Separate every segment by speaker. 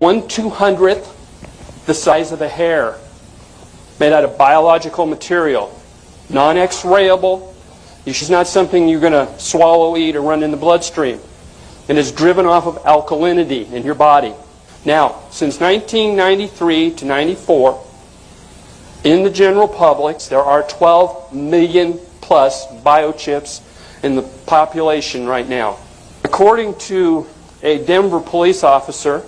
Speaker 1: 1/200th the size of a hair, made out of biological material, non-X-rayable. It's not something you're going to swallow, eat, or run in the bloodstream. And is driven off of alkalinity in your body. Now, since 1993 to 94, in the general public, there are 12 million plus biochips in the population right now. According to a Denver police officer,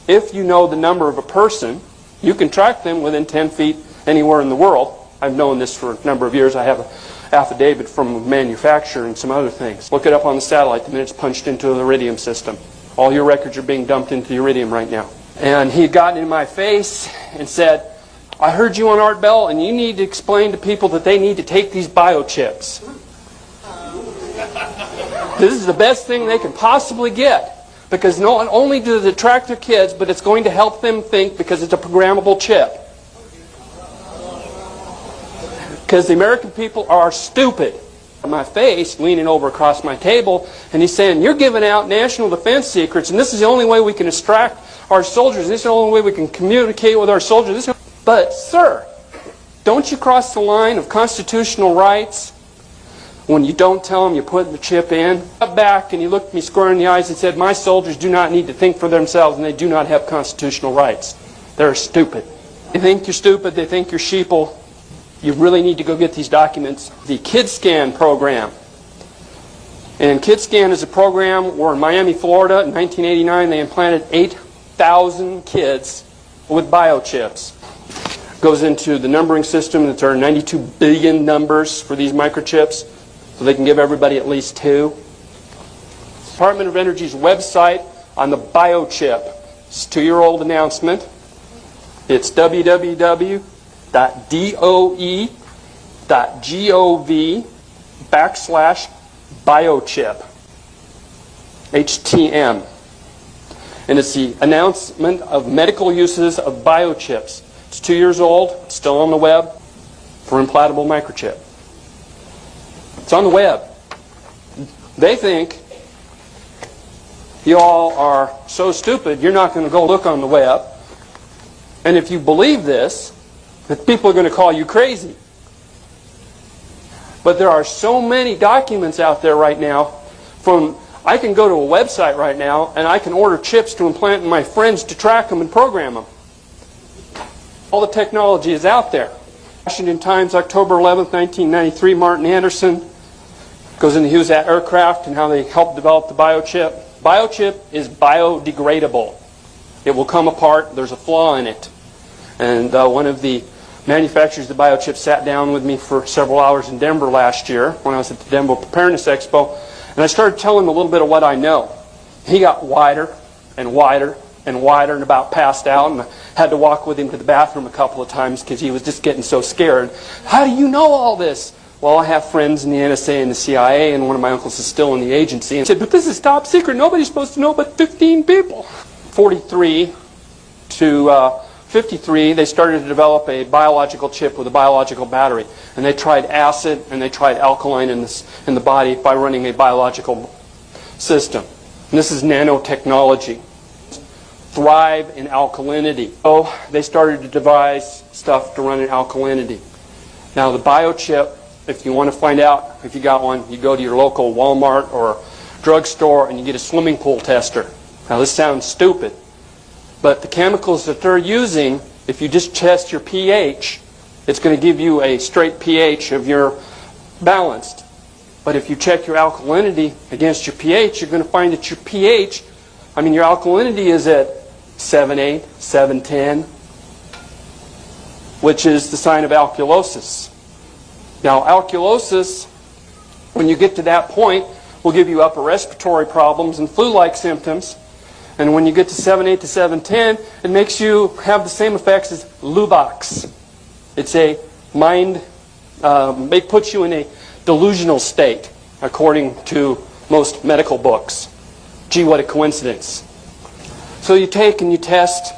Speaker 1: if you know the number of a person, you can track them within 10 feet anywhere in the world. I've known this for a number of years. I have an affidavit from a manufacturer and some other things. Look it up on the satellite the minute it's punched into the iridium system. All your records are being dumped into the iridium right now. And he had gotten in my face and said, I heard you on Art Bell, and you need to explain to people that they need to take these biochips. This is the best thing they can possibly get, because not only does it attract their kids, but it's going to help them think, because it's a programmable chip. Because the American people are stupid. On my face, leaning over across my table, and he's saying, you're giving out national defense secrets, and this is the only way we can extract our soldiers. This is the only way we can communicate with our soldiers. But, sir, don't you cross the line of constitutional rights when you don't tell them you're putting the chip in? Up back, and he looked me square in the eyes and said, my soldiers do not need to think for themselves, and they do not have constitutional rights. They're stupid. They think you're stupid. They think you're sheeple. You really need to go get these documents. The KidScan program. And KidScan is a program where in Miami, Florida, in 1989, they implanted 8,000 kids with biochips. Goes into the numbering system that there are 92 billion numbers for these microchips, so they can give everybody at least 2. Department of Energy's website on the biochip. It's a 2-year-old announcement. It's www.doe.gov/biochip. HTM. And it's the announcement of medical uses of biochips. It's 2 years old. It's still on the web for implantable microchip. It's on the web. They think you all are so stupid you're not going to go look on the web. And if you believe this, that people are going to call you crazy. But there are so many documents out there right now from, I can go to a website right now and I can order chips to implant in my friends to track them and program them. All the technology is out there. Washington Times, October 11th, 1993, Martin Anderson goes into Hughes Aircraft and how they helped develop the biochip. Biochip is biodegradable. It will come apart. There's a flaw in it. And one of the manufacturers of the biochip sat down with me for several hours in Denver last year when I was at the Denver Preparedness Expo, and I started telling him a little bit of what I know. He got wider and wider and wider and about passed out, and I had to walk with him to the bathroom a couple of times because he was just getting so scared. How do you know all this? Well, I have friends in the NSA and the CIA, and one of my uncles is still in the agency. And he said, but this is top secret. Nobody's supposed to know but 15 people. 43 to 53, they started to develop a biological chip with a biological battery. And they tried acid and they tried alkaline in the body by running a biological system. And this is nanotechnology. Thrive in alkalinity. So they started to devise stuff to run in alkalinity. Now the biochip, if you want to find out if you got one, you go to your local Walmart or drugstore and you get a swimming pool tester. Now this sounds stupid, but the chemicals that they're using, if you just test your pH, it's going to give you a straight pH of your balanced. But if you check your alkalinity against your pH, you're going to find that your pH, your alkalinity is at 7.8, 7.10, which is the sign of alkalosis. Now, alkalosis, when you get to that point, will give you upper respiratory problems and flu-like symptoms. And when you get to 7.8 to 7.10, it makes you have the same effects as Luvox. It's a mind, it puts you in a delusional state, according to most medical books. Gee, what a coincidence. So you take and you test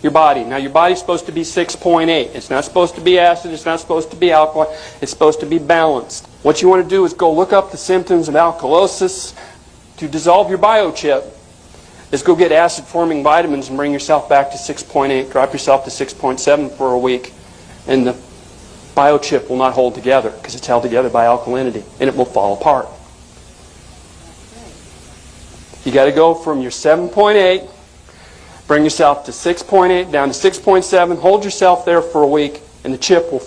Speaker 1: your body. Now your body's supposed to be 6.8. It's not supposed to be acid. It's not supposed to be alkaline. It's supposed to be balanced. What you want to do is go look up the symptoms of alkalosis to dissolve your biochip. is go get acid-forming vitamins and bring yourself back to 6.8. Drop yourself to 6.7 for a week, and the biochip will not hold together because it's held together by alkalinity, and it will fall apart. You got to go from your 7.8, bring yourself to 6.8, down to 6.7, hold yourself there for a week, and the chip will fall